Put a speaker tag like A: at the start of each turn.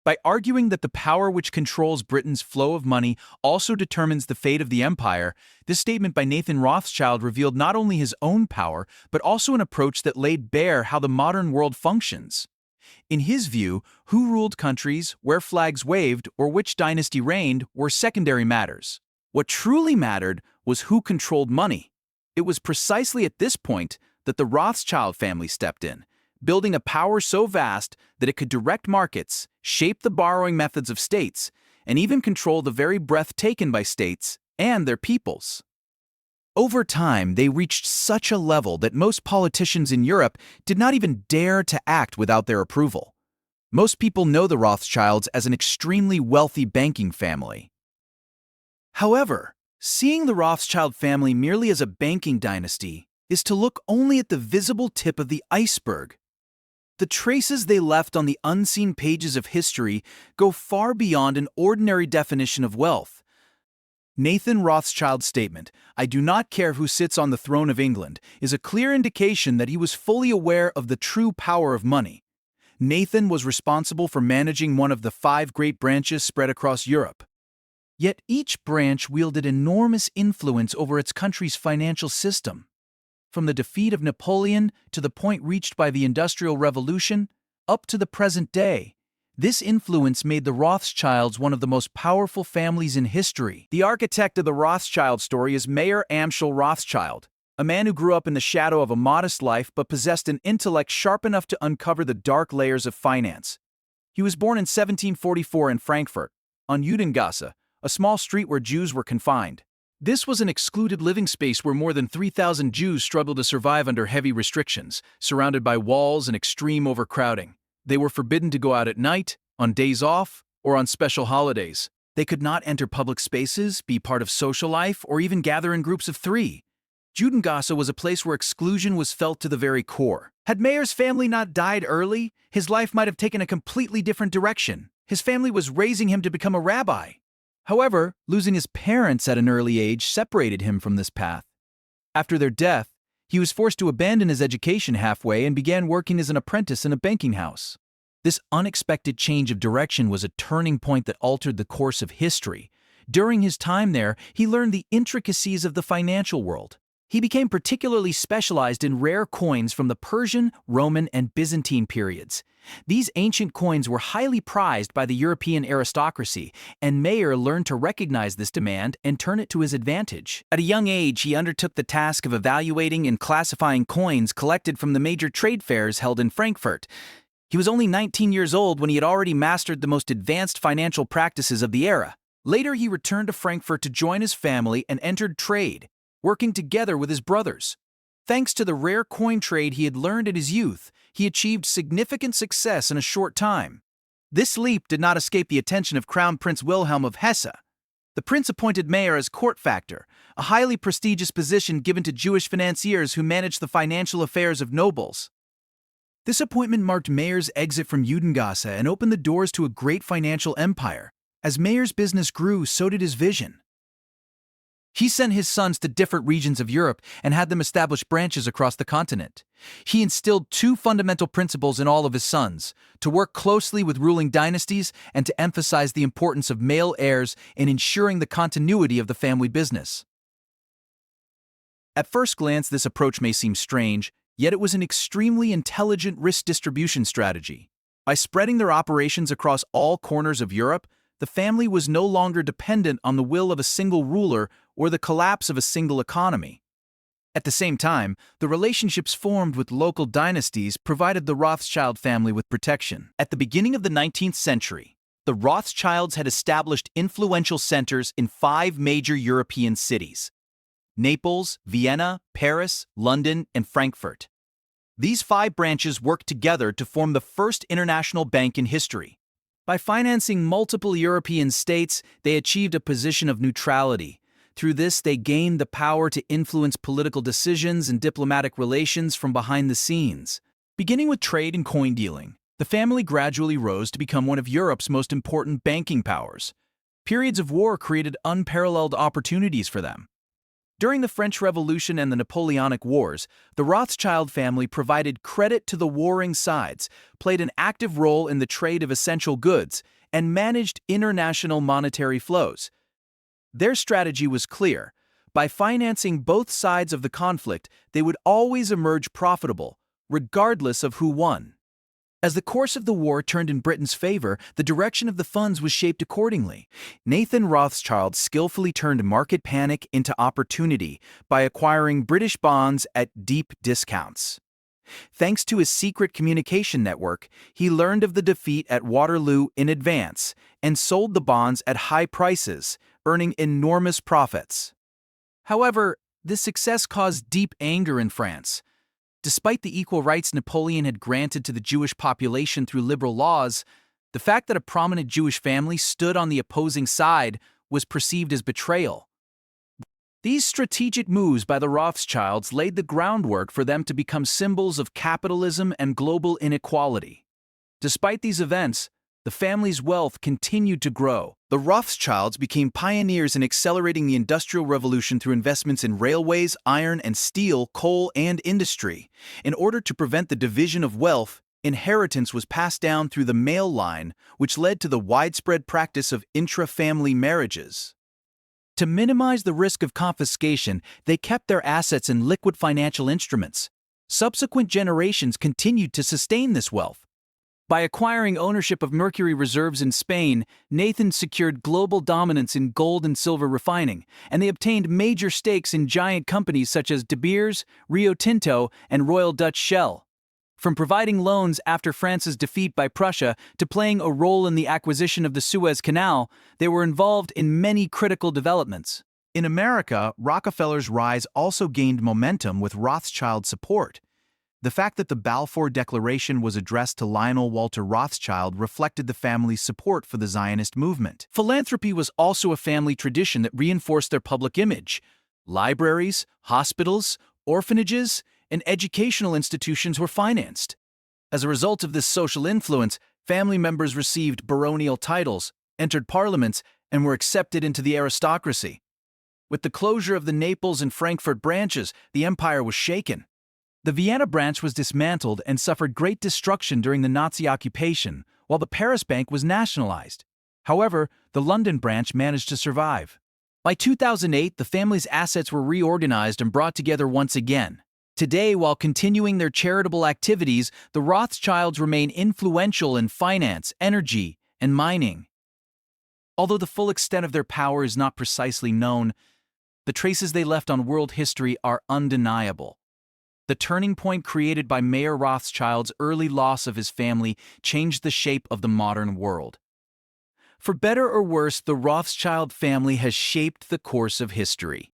A: By arguing that the power which controls Britain's flow of money also determines the fate of the empire, this statement by Nathan Rothschild revealed not only his own power, but also an approach that laid bare how the modern world functions. In his view, who ruled countries, where flags waved, or which dynasty reigned were secondary matters. What truly mattered was who controlled money. It was precisely at this point that the Rothschild family stepped in, building a power so vast that it could direct markets, shape the borrowing methods of states, and even control the very breath taken by states and their peoples. Over time, they reached such a level that most politicians in Europe did not even dare to act without their approval. Most people know the Rothschilds as an extremely wealthy banking family. However, seeing the Rothschild family merely as a banking dynasty is to look only at the visible tip of the iceberg. The traces they left on the unseen pages of history go far beyond an ordinary definition of wealth. Nathan Rothschild's statement, "I do not care who sits on the throne of England," is a clear indication that he was fully aware of the true power of money. Nathan was responsible for managing one of the 5 great branches spread across Europe. Yet each branch wielded enormous influence over its country's financial system. From the defeat of Napoleon to the point reached by the Industrial Revolution, up to the present day, this influence made the Rothschilds one of the most powerful families in history. The architect of the Rothschild story is Mayer Amschel Rothschild, a man who grew up in the shadow of a modest life but possessed an intellect sharp enough to uncover the dark layers of finance. He was born in 1744 in Frankfurt, on Judengasse, a small street where Jews were confined. This was an excluded living space where more than 3,000 Jews struggled to survive under heavy restrictions, surrounded by walls and extreme overcrowding. They were forbidden to go out at night, on days off, or on special holidays. They could not enter public spaces, be part of social life, or even gather in groups of 3. Judengasse was a place where exclusion was felt to the very core. Had Mayer's family not died early, his life might have taken a completely different direction. His family was raising him to become a rabbi. However, losing his parents at an early age separated him from this path. After their death, he was forced to abandon his education halfway and began working as an apprentice in a banking house. This unexpected change of direction was a turning point that altered the course of history. During his time there, he learned the intricacies of the financial world. He became particularly specialized in rare coins from the Persian, Roman, and Byzantine periods. These ancient coins were highly prized by the European aristocracy, and Mayer learned to recognize this demand and turn it to his advantage. At a young age, he undertook the task of evaluating and classifying coins collected from the major trade fairs held in Frankfurt. He was only 19 years old when he had already mastered the most advanced financial practices of the era. Later, he returned to Frankfurt to join his family and entered trade, working together with his brothers. Thanks to the rare coin trade he had learned in his youth, he achieved significant success in a short time. This leap did not escape the attention of Crown Prince Wilhelm of Hesse. The prince appointed Mayer as court factor, a highly prestigious position given to Jewish financiers who managed the financial affairs of nobles. This appointment marked Mayer's exit from Judengasse and opened the doors to a great financial empire. As Mayer's business grew, so did his vision. He sent his sons to different regions of Europe and had them establish branches across the continent. He instilled 2 fundamental principles in all of his sons: to work closely with ruling dynasties and to emphasize the importance of male heirs in ensuring the continuity of the family business. At first glance, this approach may seem strange, yet it was an extremely intelligent risk distribution strategy. By spreading their operations across all corners of Europe, the family was no longer dependent on the will of a single ruler or the collapse of a single economy. At the same time, the relationships formed with local dynasties provided the Rothschild family with protection. At the beginning of the 19th century, the Rothschilds had established influential centers in 5 major European cities: Naples, Vienna, Paris, London, and Frankfurt. These 5 branches worked together to form the first international bank in history. By financing multiple European states, they achieved a position of neutrality. Through this, they gained the power to influence political decisions and diplomatic relations from behind the scenes. Beginning with trade and coin dealing, the family gradually rose to become one of Europe's most important banking powers. Periods of war created unparalleled opportunities for them. During the French Revolution and the Napoleonic Wars, the Rothschild family provided credit to the warring sides, played an active role in the trade of essential goods, and managed international monetary flows. Their strategy was clear. By financing both sides of the conflict, they would always emerge profitable, regardless of who won. As the course of the war turned in Britain's favor, the direction of the funds was shaped accordingly. Nathan Rothschild skillfully turned market panic into opportunity by acquiring British bonds at deep discounts. Thanks to his secret communication network, he learned of the defeat at Waterloo in advance and sold the bonds at high prices, earning enormous profits. However, this success caused deep anger in France. Despite the equal rights Napoleon had granted to the Jewish population through liberal laws, the fact that a prominent Jewish family stood on the opposing side was perceived as betrayal. These strategic moves by the Rothschilds laid the groundwork for them to become symbols of capitalism and global inequality. Despite these events, the family's wealth continued to grow. The Rothschilds became pioneers in accelerating the Industrial Revolution through investments in railways, iron and steel, coal, and industry. In order to prevent the division of wealth, inheritance was passed down through the male line, which led to the widespread practice of intra-family marriages. To minimize the risk of confiscation, they kept their assets in liquid financial instruments. Subsequent generations continued to sustain this wealth. By acquiring ownership of mercury reserves in Spain, Nathan secured global dominance in gold and silver refining, and they obtained major stakes in giant companies such as De Beers, Rio Tinto, and Royal Dutch Shell. From providing loans after France's defeat by Prussia to playing a role in the acquisition of the Suez Canal, they were involved in many critical developments. In America, Rockefeller's rise also gained momentum with Rothschild support. The fact that the Balfour Declaration was addressed to Lionel Walter Rothschild reflected the family's support for the Zionist movement. Philanthropy was also a family tradition that reinforced their public image. Libraries, hospitals, orphanages, and educational institutions were financed. As a result of this social influence, family members received baronial titles, entered parliaments, and were accepted into the aristocracy. With the closure of the Naples and Frankfurt branches, the empire was shaken. The Vienna branch was dismantled and suffered great destruction during the Nazi occupation, while the Paris Bank was nationalized. However, the London branch managed to survive. By 2008, the family's assets were reorganized and brought together once again. Today, while continuing their charitable activities, the Rothschilds remain influential in finance, energy, and mining. Although the full extent of their power is not precisely known, the traces they left on world history are undeniable. The turning point created by Mayer Rothschild's early loss of his family changed the shape of the modern world. For better or worse, the Rothschild family has shaped the course of history.